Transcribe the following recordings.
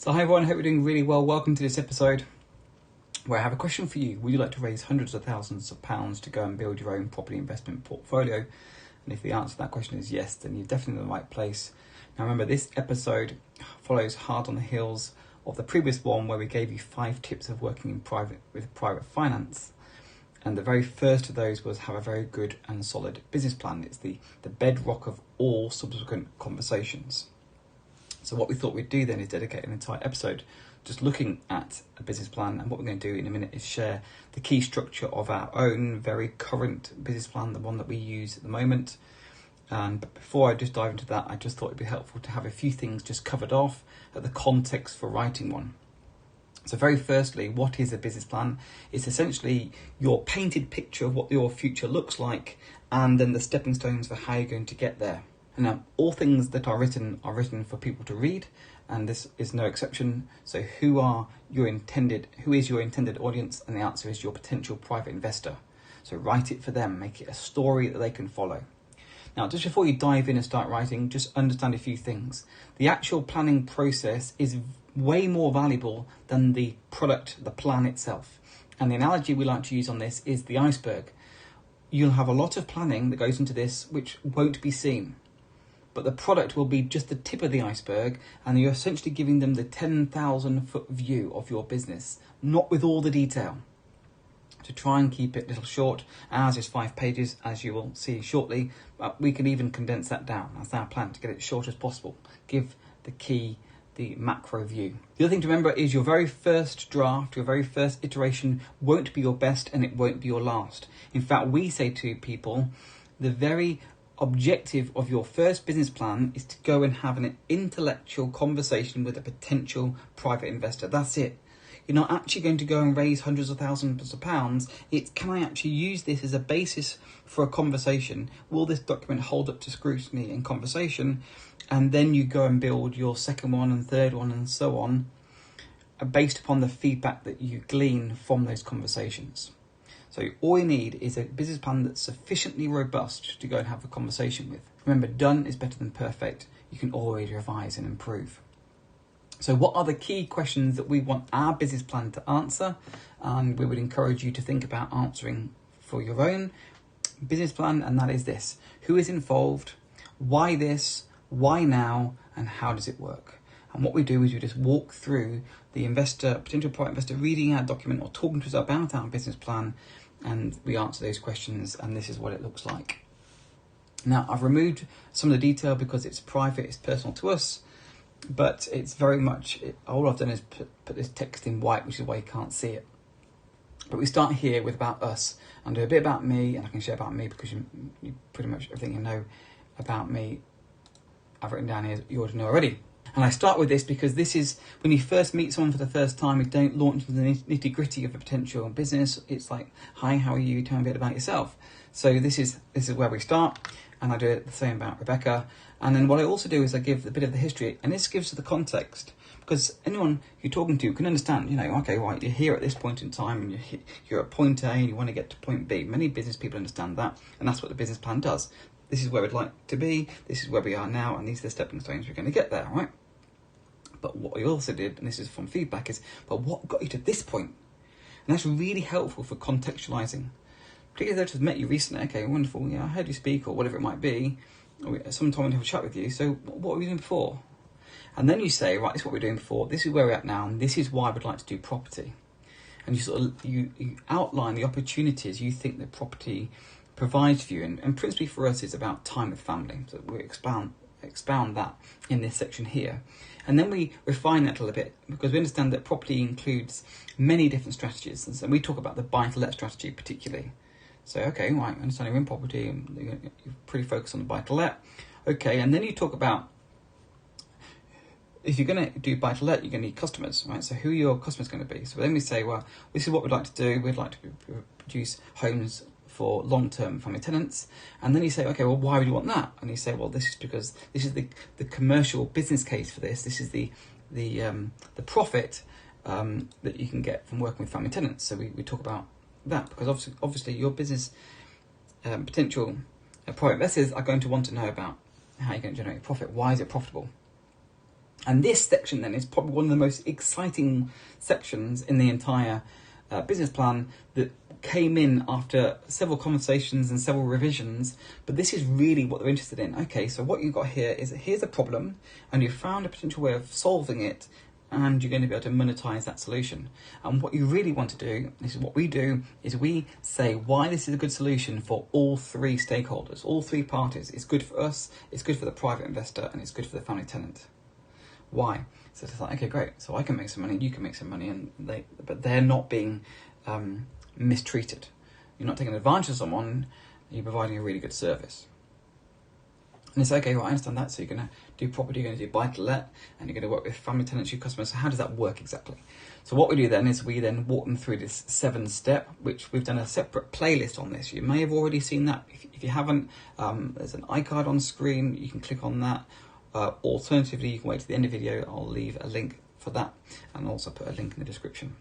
So hi everyone, hope you're doing really well. Welcome to this episode where I have a question for you. Would you like to raise hundreds of thousands of pounds to go and build your own property investment portfolio? And if the answer to that question is yes, then you're definitely in the right place. Now remember, this episode follows hard on the heels of the previous one where we gave you 5 tips of working with private finance. And the very first of those was have a very good and solid business plan. It's the bedrock of all subsequent conversations. So what we thought we'd do then is dedicate an entire episode just looking at a business plan, and what we're going to do in a minute is share the key structure of our own very current business plan, the one that we use at the moment. But before I just dive into that, I just thought it'd be helpful to have a few things just covered off at the context for writing one. So very firstly, what is a business plan? It's essentially your painted picture of what your future looks like, and then the stepping stones for how you're going to get there. And now, all things that are written for people to read, and this is no exception. So who is your intended audience? And the answer is your potential private investor. So write it for them, make it a story that they can follow. Now, just before you dive in and start writing, just understand a few things. The actual planning process is way more valuable than the product, the plan itself. And the analogy we like to use on this is the iceberg. You'll have a lot of planning that goes into this which won't be seen. But the product will be just the tip of the iceberg, and you're essentially giving them the 10,000 foot view of your business, not with all the detail. To try and keep it a little short, ours is 5 pages, as you will see shortly, but we can even condense that down. That's our plan, to get it as short as possible. Give the macro view. The other thing to remember is your very first draft, your very first iteration won't be your best, and it won't be your last. In fact, we say to people, the very objective of your first business plan is to go and have an intellectual conversation with a potential private investor. That's it. You're not actually going to go and raise hundreds of thousands of pounds. It's, can I actually use this as a basis for a conversation? Will this document hold up to scrutiny and conversation? And then you go and build your second one and third one and so on, based upon the feedback that you glean from those conversations. So all you need is a business plan that's sufficiently robust to go and have a conversation with. Remember, done is better than perfect. You can always revise and improve. So what are the key questions that we want our business plan to answer? And we would encourage you to think about answering for your own business plan. And that is this: who is involved? Why this? Why now? And how does it work? And what we do is we just walk through the potential private investor reading our document or talking to us about our business plan, and we answer those questions, and this is what it looks like. Now, I've removed some of the detail because it's private, it's personal to us, but it's very much, all I've done is put this text in white, which is why you can't see it. But we start here with about us, and do a bit about me, and I can share about me because you pretty much everything you know about me, I've written down here, you ought to know already. And I start with this because this is when you first meet someone for the first time. We don't launch into the nitty gritty of a potential business. It's like, hi, how are you? Tell me a bit about yourself. So this is where we start, and I do it the same about Rebecca. And then what I also do is I give a bit of the history, and this gives the context, because anyone you're talking to can understand, okay, right, you're here at this point in time, and you're at point A and you want to get to point B. Many business people understand that, and that's what the business plan does. This is where we'd like to be, this is where we are now, and these are the stepping stones we're going to get there, right? But what we also did, and this is from feedback, is, but what got you to this point? And that's really helpful for contextualising. Particularly if they've met you recently, okay, wonderful, I heard you speak, or whatever it might be, or sometime to have a chat with you, so what were you doing before? And then you say, right, this is what we're doing before, this is where we're at now, and this is why we'd like to do property. And you sort of, you outline the opportunities you think that property provides for you, and principally for us it's about time with family, so we expound that in this section here. And then we refine that a little bit, because we understand that property includes many different strategies, and so we talk about the buy-to-let strategy particularly. So, okay, right, I understand you're in property, and you're pretty focused on the buy-to-let. Okay, and then you talk about, if you're going to do buy-to-let, you're going to need customers, right? So who are your customers going to be? So then we say, well, this is what we'd like to do. We'd like to produce homes for long-term family tenants. And then you say, okay, well, why would you want that? And you say, well, this is because this is the commercial business case for this. This is the profit that you can get from working with family tenants. So we talk about that, because obviously your business potential private investors are going to want to know about how you're going to generate profit. Why is it profitable? And this section then is probably one of the most exciting sections in the entire business plan that came in after several conversations and several revisions, but this is really what they're interested in. Okay, so what you've got here is that here's a problem and you've found a potential way of solving it, and you're going to be able to monetize that solution. And what you really want to do, this is what we do, is we say why this is a good solution for all three stakeholders, all three parties. It's good for us, it's good for the private investor, and it's good for the family tenant. Why? So it's like, okay, great. So I can make some money, you can make some money, but they're not being mistreated. You're not taking advantage of someone, you're providing a really good service. And it's okay, well, I understand that. So you're going to do property, you're going to do buy-to-let, and you're going to work with family tenants, your customers. So how does that work exactly? So what we do then is we then walk them through this 7-step, which we've done a separate playlist on this. You may have already seen that. If you haven't, there's an iCard on screen. You can click on that. Alternatively, you can wait to the end of the video. I'll leave a link for that and also put a link in the description.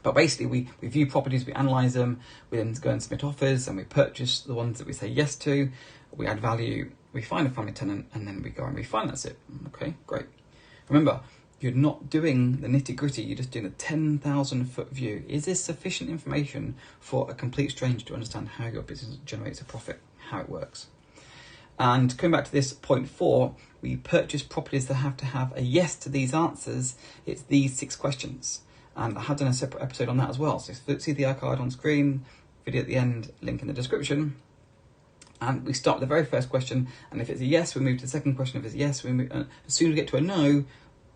But basically, we view properties, we analyse them, we then go and submit offers, and we purchase the ones that we say yes to, we add value, we find a family tenant, and then we go and refinance it. Okay, great. Remember, you're not doing the nitty-gritty, you're just doing a 10,000-foot view. Is this sufficient information for a complete stranger to understand how your business generates a profit, how it works? And coming back to this point 4, we purchase properties that have to have a yes to these answers. It's these 6 questions. And I have done a separate episode on that as well. So see the iCard on screen, video at the end, link in the description. And we start with the very first question. And if it's a yes, we move to the second question. If it's a yes, we move. As soon as we get to a no,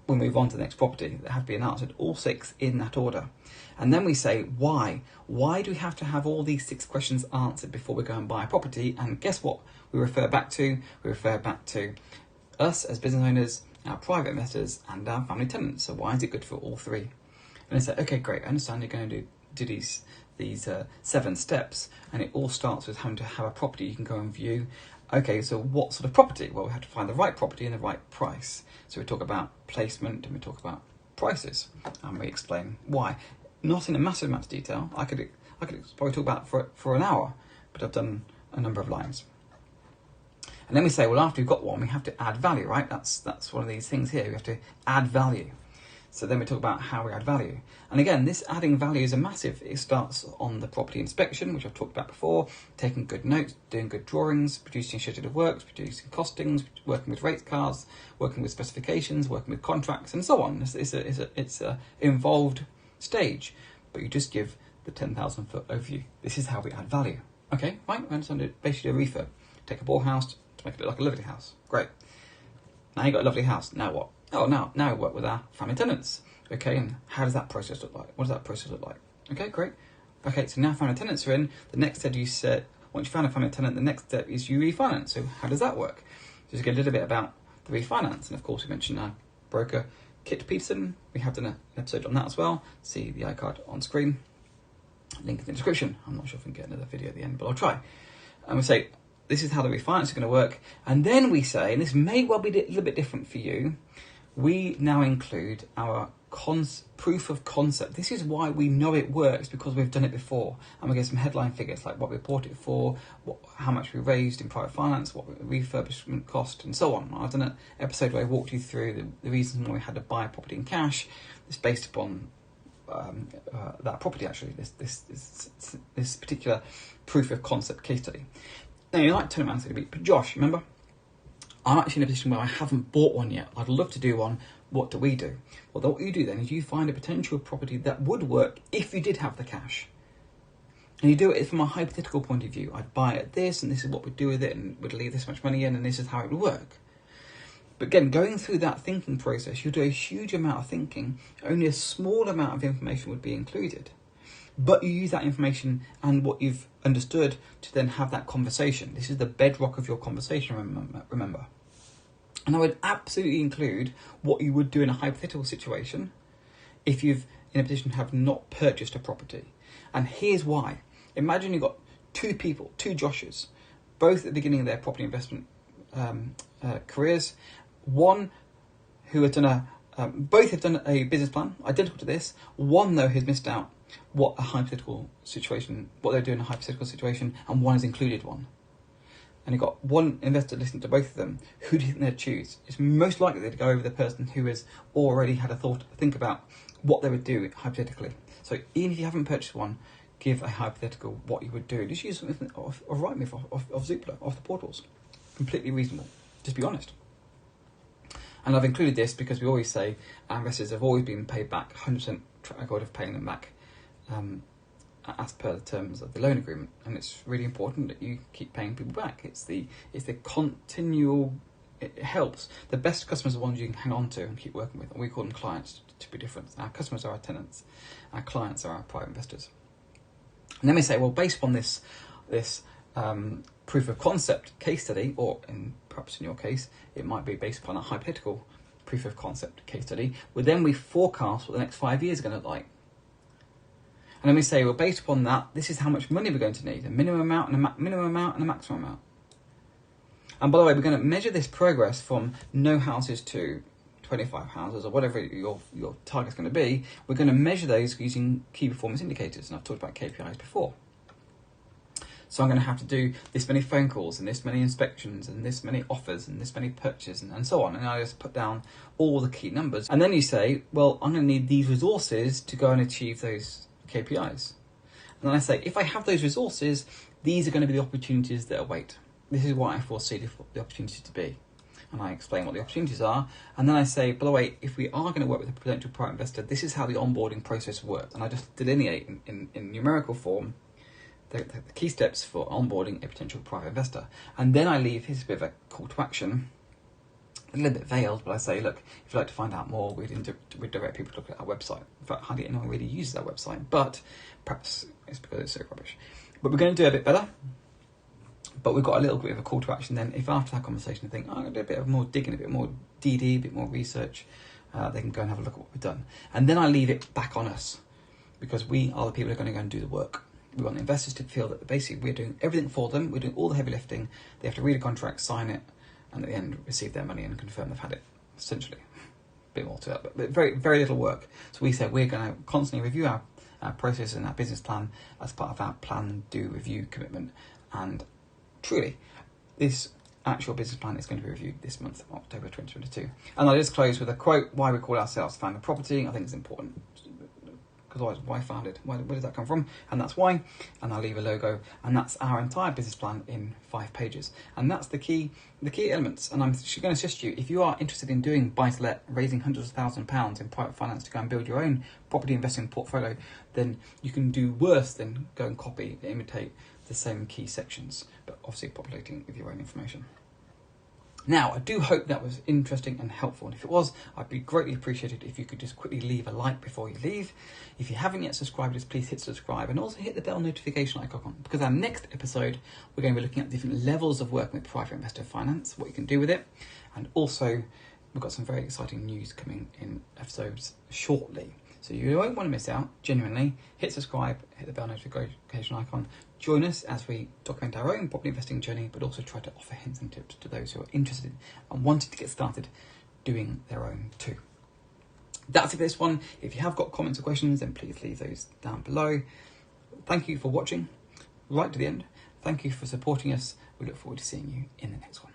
we'll move on to the next property. They have to be answered, all 6 in that order. And then we say, why? Why do we have to have all these 6 questions answered before we go and buy a property? And guess what we refer back to? We refer back to us as business owners, our private investors, and our family tenants. So why is it good for all 3? And I say, okay, great, I understand you're going to do these 7 steps, and it all starts with having to have a property you can go and view. Okay, so what sort of property? Well, we have to find the right property and the right price. So we talk about placement and we talk about prices, and we explain why. Not in a massive amount of detail. I could probably talk about it for an hour, but I've done a number of lines. And then we say, well, after we've got one, we have to add value, right? That's one of these things here. We have to add value. So then we talk about how we add value. And again, this adding value is a massive. It starts on the property inspection, which I've talked about before, taking good notes, doing good drawings, producing a schedule of works, producing costings, working with rate cards, working with specifications, working with contracts, and so on. It's a involved stage, but you just give the 10,000-foot overview. This is how we add value. Okay, right, we understand it. Basically a refurb. Take a poor house to make it look like a lovely house. Great. Now you've got a lovely house. Now what? Oh, now we work with our family tenants. Okay, and how does that process look like? What does that process look like? Okay, great. Okay, so now family tenants are in. The next step you said, once you found a family tenant, the next step is you refinance. So how does that work? Just get a little bit about the refinance. And of course, we mentioned our broker, Kit Peterson. We have done an episode on that as well. See the iCard on screen. Link in the description. I'm not sure if we can get another video at the end, but I'll try. And we say, this is how the refinance is going to work. And then we say, and this may well be a little bit different for you, we now include our proof of concept. This is why we know it works, because we've done it before. And we get some headline figures like what we bought it for, how much we raised in private finance, what refurbishment cost, and so on. I've done an episode where I walked you through the reasons why we had to buy a property in cash. It's based upon that property, actually, this particular proof of concept case study. Now, you might turn around and say, but Josh, remember, I'm actually in a position where I haven't bought one yet. I'd love to do one. What do we do? Well, what you do then is you find a potential property that would work if you did have the cash. And you do it from a hypothetical point of view. I'd buy it at this, and this is what we'd do with it, and we'd leave this much money in, and this is how it would work. But again, going through that thinking process, you'll do a huge amount of thinking. Only a small amount of information would be included. But you use that information and what you've understood to then have that conversation. This is the bedrock of your conversation, remember. And I would absolutely include what you would do in a hypothetical situation if you've in a position to have not purchased a property. And here's why. Imagine you've got 2 people, 2 Joshes, both at the beginning of their property investment careers. One who has done both have done a business plan identical to this. One, though, has missed out what they're doing in a hypothetical situation, and one has included one. and you've got one investor listening to both of them, who do you think they'd choose? It's most likely they'd go over the person who has already had a think about what they would do hypothetically. So even if you haven't purchased one, give a hypothetical what you would do. Just use something of Rightmove, of Zoopla, off the portals. Completely reasonable. Just be honest. And I've included this because we always say our investors have always been paid back, 100% track record of paying them back as per the terms of the loan agreement. And it's really important that you keep paying people back. It's the continual, it helps. The best customers are the ones you can hang on to and keep working with. And we call them clients to be different. Our customers are our tenants. Our clients are our private investors. And then we say, well, based on this proof of concept case study, or perhaps in your case, it might be based upon a hypothetical proof of concept case study, well, then we forecast what the next 5 years are going to look like. And then we say, well, based upon that, this is how much money we're going to need, a minimum amount and a minimum amount and a maximum amount. And by the way, we're going to measure this progress from no houses to 25 houses, or whatever your target's going to be. We're going to measure those using key performance indicators, and I've talked about KPIs before. So I'm going to have to do this many phone calls and this many inspections and this many offers and this many purchases and so on. And I just put down all the key numbers. And then you say, well, I'm going to need these resources to go and achieve those KPIs. And then I say, if I have those resources, these are going to be the opportunities that await. This is what I foresee the opportunities to be. And I explain what the opportunities are. And then I say, by the way, if we are going to work with a potential private investor, this is how the onboarding process works. And I just delineate in numerical form the key steps for onboarding a potential private investor. And then I leave, here's a bit of a call to action, a little bit veiled, but I say, look, if you'd like to find out more, we'd direct people to look at our website. In fact, hardly anyone really uses our website, but perhaps it's because it's so rubbish. But we're going to do a bit better. But we've got a little bit of a call to action then. If after that conversation they think, I'm going to do a bit of more digging, a bit more DD, a bit more research, they can go and have a look at what we've done. And then I leave it back on us, because we are the people who are going to go and do the work. We want the investors to feel that basically we're doing everything for them. We're doing all the heavy lifting. They have to read a contract, sign it, and at the end receive their money and confirm they've had it, essentially. A bit more to that, but very, very little work. So we said we're going to constantly review our process and our business plan as part of our plan, do, review commitment. And truly, this actual business plan is going to be reviewed this month, October 2022. And I just close with a quote, why we call ourselves Found a Property. I think it's important. Because otherwise, why founded? Where did that come from? And that's why. And I'll leave a logo. And that's our entire business plan in 5 pages. And that's the key elements. And I'm going to assist you, if you are interested in doing buy-to-let, raising hundreds of thousands of pounds in private finance to go and build your own property investing portfolio, then you can do worse than go and copy, imitate the same key sections, but obviously populating with your own information. Now, I do hope that was interesting and helpful, and if it was, I'd be greatly appreciated if you could just quickly leave a like before you leave. If you haven't yet subscribed, just please hit subscribe, and also hit the bell notification icon, because our next episode, we're going to be looking at different levels of working with private investor finance, what you can do with it, and also we've got some very exciting news coming in episodes shortly. So you won't want to miss out, genuinely. Hit subscribe, hit the bell notification icon. Join us as we document our own property investing journey, but also try to offer hints and tips to those who are interested and wanting to get started doing their own too. That's it for this one. If you have got comments or questions, then please leave those down below. Thank you for watching right to the end. Thank you for supporting us. We look forward to seeing you in the next one.